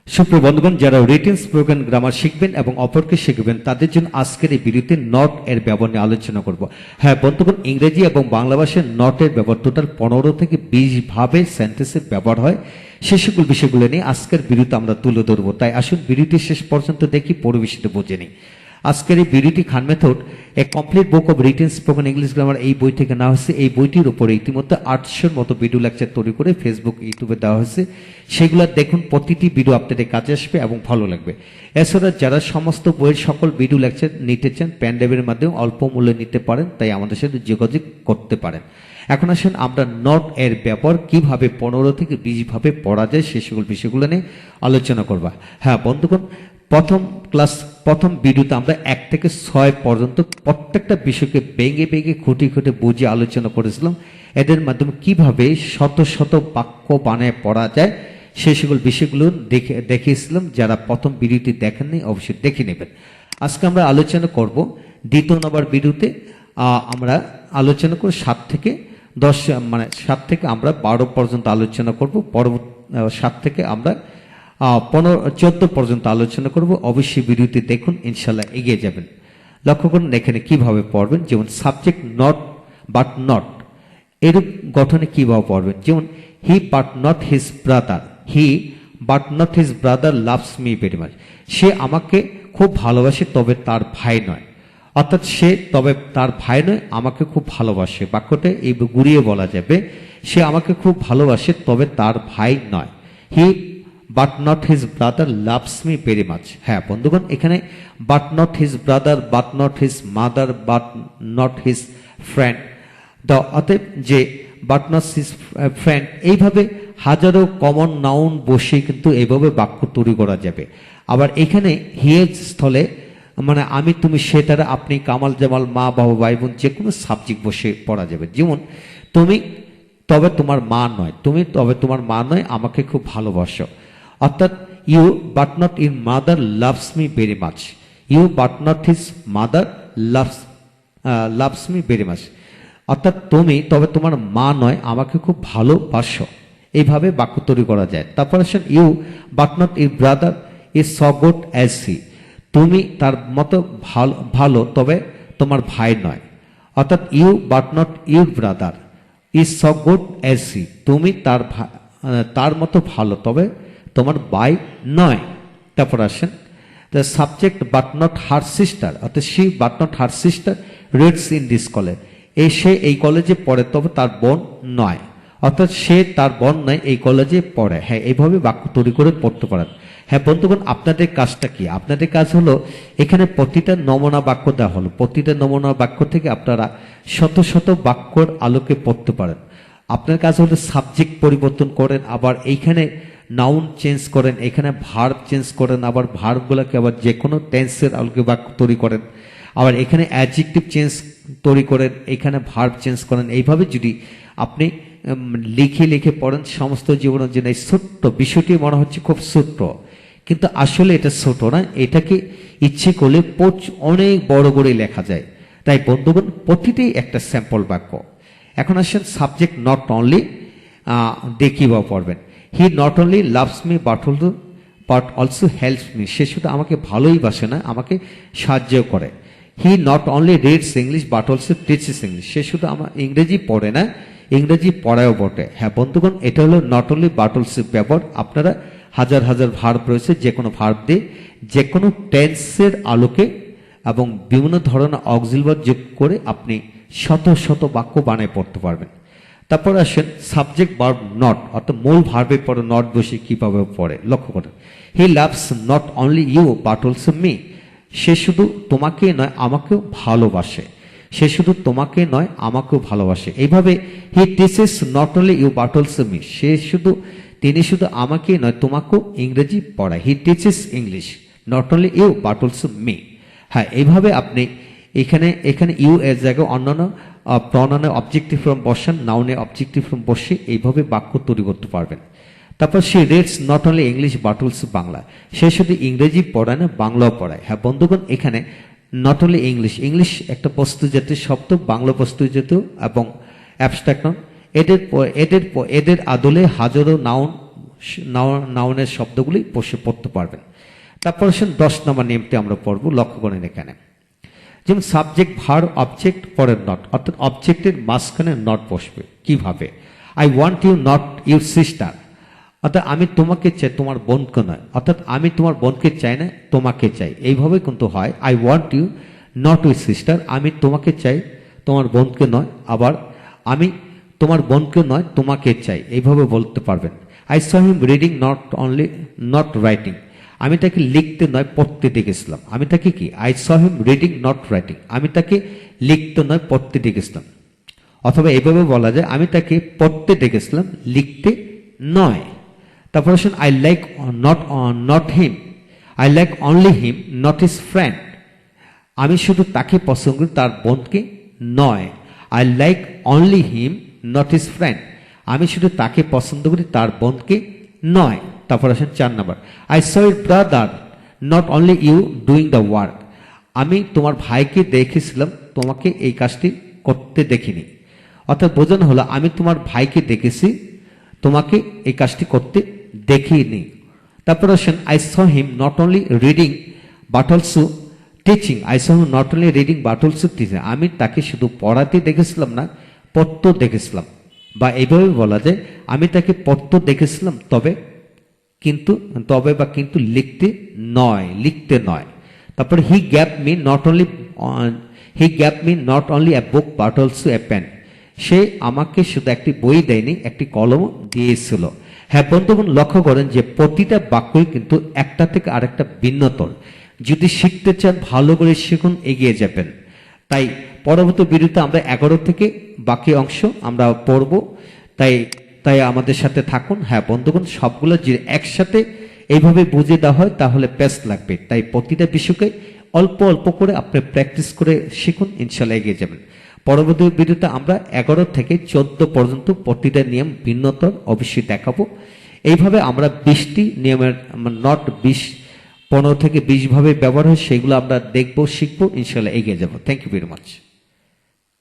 সুপ্রিয় বন্ধুগণ, যারা রিটেন স্পোকেন গ্রামার শিখবেন এবং অপরকে শিখবেন তাদের জন্য আজকের এই ভিডিওতে নট এর ব্যবহার নিয়ে আলোচনা করব। হ্যাঁ বন্ধুগণ, ইংরেজি এবং বাংলা ভাষায় নট এর ব্যবহার টোটাল 15 থেকে 20 ভাবে সেন্টেন্সে ব্যবহার হয়। সে সকল বিষয়গুলো নিয়ে আজকের ভিডিওতে আমরা তুলে ধরবো। তাই আসুন ভিডিওটি শেষ পর্যন্ত দেখি, পরিবেশিত বুঝে নিই। আজকের এই ভিডিওটি খান মেথড এ complete book of written spoken English grammar এই বই থেকে নেওয়া হয়েছে। এই বইটির উপরে ইতিমধ্যে 800-র মতো ভিডিও লেকচার তৈরি করে ফেসবুক, ইউটিউবে দেওয়া হয়েছে। সেগুলো দেখুন, প্রতিটি ভিডিও আপনাদের কাজে আসবে এবং ভালো লাগবে। এছাড়া যারা সমস্ত বইয়ের সকল ভিডিও লেকচার নিতে চান পেন ড্রাইভের মাধ্যমে অল্প মূল্যে নিতে পারেন, তাই আমাদের সাথে যোগাযোগ করতে পারেন। এখন আসুন আমরা নট এর ব্যবহার কিভাবে 15 থেকে 20 ভাবে পড়া যায় সে সকল বিষয়গুলো নিয়ে আলোচনা করবা। হ্যাঁ বন্ধুগণ, প্রথম ভিডিওতে আমরা 1 থেকে 6 পর্যন্ত প্রত্যেকটা বিষয়কে ভেঙে ভেঙে খুঁটি খুঁটে বুঝিয়ে আলোচনা করেছিলাম। এদের মাধ্যমে কিভাবে শত শত বাক্য বানায় পড়া যায় সেই সকল বিষয়গুলো দেখিয়েছিলাম। যারা প্রথম ভিডিওটি দেখেননি অবশ্যই দেখে নেবেন। আজকে আমরা আলোচনা করব 2 নম্বর ভিডিওতে। আমরা আলোচনা করব 7 থেকে 10, মানে 7 থেকে আমরা 12 পর্যন্ত আলোচনা করব। পরবর্তী 7 থেকে আমরা 14 পর্যন্ত আলোচনা করব। অবশ্যই ভিডিওটি দেখুন, ইনশাল্লাহ এগিয়ে যাবেন। লক্ষ্য করুন এখানে কিভাবে পড়বেন। যেমন সাবজেক্ট নট বাট নট এরূপ গঠনে কিভাবে পড়বেন। যেমন he but not his brother, he but not his brother loves me very much. সে আমাকে খুব ভালোবাসে তবে তার ভাই নয়। অর্থাৎ সে তবে তার ভাই নয়, আমাকে খুব ভালোবাসে। বাক্যটা এই ঘুরিয়ে বলা যাবে, সে আমাকে খুব ভালোবাসে তবে তার ভাই নয়। হি but not his brother loves me very much. হ্যাঁ বন্ধুগণ, এখানে but not his brother, but not his mother, but not his friend, অতএব যে বাট নট হিজ ফ্রেন্ড, এইভাবে হাজারো কমন নাউন বসে কিন্তু এইভাবে বাক্য তৈরি করা যাবে। আবার এখানে হিয়ের স্থলে মানে আমি, তুমি, সে, তারা, আপনি, কামাল, জামাল, মা, বাবা, ভাই বোন যে কোনো সাবজেক্ট বসে পড়া যাবে। যেমন তুমি তবে তোমার মা নয়, তুমি তবে তোমার মা নয় আমাকে খুব ভালোবাসো। অর্থাৎ you but not your mother loves me very much, you but not his mother loves me very much. অর্থাৎ তুমি তবে তোমার মা নয় আমাকে খুব ভালোবাসো। এইভাবে বাক্য তৈরি করা যায়। তারপর আসেন you but not your brother is so good as he, তুমি তার মতো ভালো তবে তোমার ভাই নয়। অর্থাৎ you but not your brother is so good as he, তুমি তার মতো ভালো তবে তোমার ভাই নয়। তারপর আসেন the subject but not her sister, অর্থাৎ she but not her sister reads in this college, সে এই কলেজে পড়ে তবে তার বোন নয়। অর্থাৎ সে তার বোন নয়, এই কলেজে পড়ে। হ্যাঁ, এইভাবে বাক্য তৈরি করে পড়তে পারেন। হ্যাঁ বন্ধুগণ, আপনাদের কাজটা কি? আপনাদের কাজ হলো এখানে প্রতিটা নমুনা বাক্য দেওয়া হলো, প্রতিটা নমুনা বাক্য থেকে আপনারা শত শত বাক্যর আলোকে পড়তে পারেন। আপনার কাজ হলো সাবজেক্ট পরিবর্তন করেন, আবার এইখানে নাউন চেঞ্জ করেন, এখানে ভার্ব চেঞ্জ করেন, আবার ভার্বগুলোকে আবার যে কোনো টেন্সের আলোকে বাক্য তৈরি করেন, আবার এখানে অ্যাডজেক্টিভ চেঞ্জ তৈরি করেন, এখানে ভার্ব চেঞ্জ করেন। এইভাবে যদি আপনি লিখে লিখে পড়েন সমস্ত জীবনের জন্য, এই ছোট্ট বিষয়টি মনে হচ্ছে খুব ছোট্ট, কিন্তু আসলে এটা ছোট না। এটাকে ইচ্ছে করলে অনেক বড় করে লেখা যায়। তাই বন্ধুগণ, প্রতিটি একটা স্যাম্পল বাক্য। এখন আসেন সাবজেক্ট নট অনলি দেখি বা পড়বেন। He not only loves me but also helps me, সে শুধু আমাকে ভালোই বাসে না, আমাকে সাহায্য করে। He not only reads English but also teaches English, সে শুধু আমার ইংরেজি পড়ে না, ইংরেজি পড়ায়ও বটে। হ্যাঁ বন্ধুগণ, এটা হলো নট অনলি বাট অলসো ব্যবহার। আপনারা হাজার হাজার ভার্ব রয়েছে, যে কোনো ভার্ব দিয়ে যে কোনো টেন্সের আলোকে এবং বিভিন্ন ধরনের অক্সিলারি যোগ করে আপনি শত শত বাক্য বানায় পড়তে পারবেন। তারপর আসেন সাবজেক্ট ভার্ব নট, অর্থাৎ মূল ভার্বের পরে নট বসে কিভাবে পড়ে লক্ষ্য করেন। He loves not only you but also me, সে শুধু তোমাকে নয় আমাকেও ভালোবাসে, সে শুধু তোমাকে নয় আমাকেও ভালোবাসে। এইভাবে he teaches not only you but also me, তিনি শুধু আমাকে নয় তোমাকেও ইংরেজি পড়ায়। He teaches English not only you but also me. হ্যাঁ, এইভাবে আপনি এখানে ইউ এর জায়গায় অন্যান্য প্রনাউনে অবজেক্টিভ ফর্ম বসান, নাউনে অবজেক্টিভ ফর্ম বসে এইভাবে বাক্য তৈরি করতে পারবেন। তারপর সে reads not only English but also Bangla, সে শুধু ইংরেজি পড়ায় না বাংলাও পড়ায়। হ্যাঁ বন্ধুগণ, এখানে নট অনলি ইংলিশ একটা বস্তু জাতীয় শব্দ, বাংলা বস্তু জাতীয় এবং অ্যাবস্ট্রাক্ট নাউন। এদের আদলে হাজারো নাউন নাউনের শব্দগুলি বসে পড়তে পারবেন। তারপর আসেন 10 নম্বর নিয়মটি আমরা পড়ব, লক্ষ্য করেন এখানে। যেমন সাবজেক্ট ভার্ব অবজেক্ট পরে নট, অর্থাৎ অবজেক্টের মাঝখানে নট বসবে। কিভাবে? I want you not your sister, অর্থাৎ আমি তোমাকে চাই, তোমার বোনকে নয়। অর্থাৎ আমি তোমার বোনকে চাই না, তোমাকে চাই, এইভাবে কিন্তু হয়। I want you not your sister, আমি তোমাকে চাই, তোমার বোনকে নয়। আবার আমি তোমার বোনকে নয়, তোমাকে চাই, এইভাবে বলতে পারবেন। I saw him reading not writing, আমি তাকে লিখতে নয় পড়তে দেখেছিলাম। আমি তাকে কি? I saw him reading not writing, আমি তাকে লিখতে নয় পড়তে দেখেছিলাম। অথবা এভাবে বলা যায়, আমি তাকে পড়তে দেখেছিলাম, লিখতে নয়। তারপর আসেন I like not him, I like only him not his friend, আমি শুধু তাকে পছন্দ করি, তার বোনকে নয়। I like only him not his friend, আমি শুধু তাকে পছন্দ করি, তার বোনকে নয়। তারপর আসেন 4 নম্বর, I saw your brother not only you doing the work, আমি তোমার ভাইকে দেখেছিলাম, তোমাকে এই কাজটি করতে দেখিনি। অর্থাৎ বোঝানো হলো, আমি তোমার ভাইকে দেখেছি, তোমাকে এই কাজটি করতে দেখিনি। তারপর আসেন I saw him not only reading but also teaching, I saw him not only reading but also teaching, আমি তাকে শুধু পড়াতে দেখেছিলাম না, পড়তে দেখেছিলাম। বা এইভাবে বলা যায়, আমি তাকে পড়তে দেখেছিলাম, তবে কিন্তু লিখতে নয়। তারপর he gave me not only a book but also a pen, সে আমাকে শুধু একটি বই দেয়নি, একটি কলম দিয়েছিল। হ্যাঁ বন্ধুগণ, লক্ষ্য করেন যে প্রতিটা বাক্যই কিন্তু একটা থেকে আরেকটা ভিন্নতর। যদি শিখতে চান, ভালো করে শিখুন, এগিয়ে যাবেন। তাই পরবর্তী ভিডিওতে আমরা 11 থেকে বাকি অংশ আমরা পড়ব। তাই আমাদের সাথে থাকুন। হ্যাঁ বন্ধুগণ, সবগুলো যদি একসাথে এইভাবে বুঝে দেওয়া হয় তাহলে বেস্ট লাগবে। তাই প্রতিটা বিষয়কে অল্প অল্প করে আপনি প্র্যাকটিস করে শিখুন, ইনশাল্লাহ এগিয়ে যাবেন। পরবর্তী ভিডিওতে আমরা 11 থেকে 14 পর্যন্ত প্রতিটা নিয়ম ভিন্নতর অবশ্যই দেখাবো। এইভাবে আমরা 20টি নিয়মের নট 15 থেকে 20 ভাবে ব্যবহার হয়, সেগুলো আমরা দেখবো, শিখবো, ইনশাল্লাহ এগিয়ে যাবো। Thank you very much.